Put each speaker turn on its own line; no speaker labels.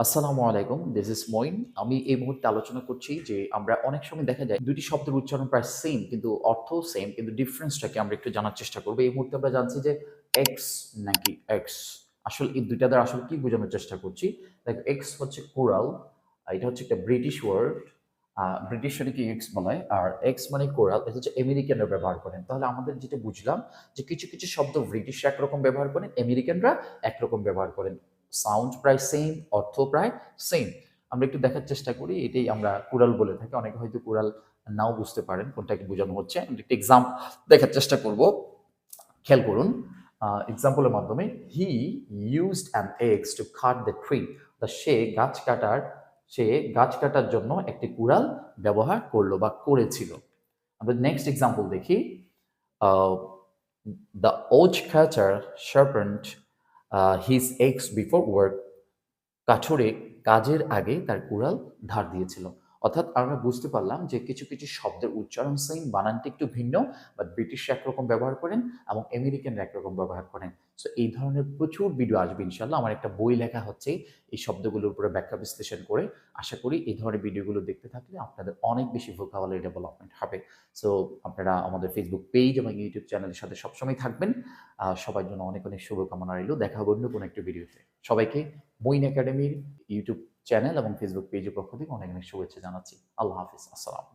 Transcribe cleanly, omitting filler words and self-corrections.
আসসালামু আলাইকুম। This is Moin. আমি এই মুহূর্তে আলোচনা করছি যে আমরা অনেক সময় দেখা যায় ২ টি শব্দের উচ্চারণ প্রায় সেম কিন্তু অর্থও সেম কিন্তু ডিফারেন্সটাকে আমরা একটু জানার চেষ্টা করব। এই মুহূর্তে আমরা জানছি যে এক্স নাকি এক্স। আসলে এই ২ টা দ্বারা আসলে কি বোঝানোর চেষ্টা করছি? দেখো এক্স হচ্ছে কোরাল, এটা হচ্ছে একটা ব্রিটিশ ওয়ার্ড। ব্রিটিশ কি এক্স বলা হয়। আর এক্স মানে কোরাল, এটা হচ্ছে আমেরিকানরা ব্যবহার করেন। তাহলে আমাদের যেটা বুঝলাম যে কিছু শব্দ ব্রিটিশরা একরকম ব্যবহার করেন, আমেরিকানরা একরকম ব্যবহার করেন। সাউন্ড প্রায় সেম, অর্থ প্রায় সেম। আমরা একটু দেখার চেষ্টা করি, এটাই আমরা কুড়াল বলে থাকি। অনেকে হয়তো কুড়াল নাও বুঝতে পারেন কোনটাকে বোঝানো হচ্ছে। আমরা একটু এক্সাম্পল দেখার চেষ্টা করব। খেয়াল করুন, এক্সাম্পলের মাধ্যমে he used an axe to cut the tree. সে গাছ কাটার জন্য একটি কুড়াল ব্যবহার করলো বা করেছিল। আমরা নেক্সট এক্সাম্পল দেখি। The woodcutter sharpened his axe before work. কাঠুরে কাজের আগে তার কুড়াল ধার দিয়েছিল। অর্থাৎ আমরা বুঝতে পারলাম যে কিছু শব্দের উচ্চারণ সেম, বানানটা একটু ভিন্ন, বাট ব্রিটিশরা একরকম ব্যবহার করেন এবং আমেরিকানরা একরকম ব্যবহার করেন। সো এই ধরনের প্রচুর ভিডিও আসবে ইনশাল্লাহ। আমার একটা বই লেখা হচ্ছে এই শব্দগুলোর উপরে ব্যাখ্যা বিশ্লেষণ করে। আশা করি এই ধরনের ভিডিওগুলো দেখতে থাকলে আপনাদের অনেক বেশি ভোকাবুলারি ডেভেলপমেন্ট হবে। সো আপনারা আমাদের ফেসবুক পেজ এবং ইউটিউব চ্যানেলের সাথে সবসময় থাকবেন। সবার জন্য অনেক অনেক শুভকামনা রইল। দেখা হবে অন্য কোনো একটা ভিডিওতে। সবাইকে মঈন একাডেমির ইউটিউব চ্যানেল এবং ফেসবুক পেজের পক্ষ থেকে অনেক অনেক শুভেচ্ছা জানাচ্ছি। আল্লাহ হাফিজ। আসসালাম।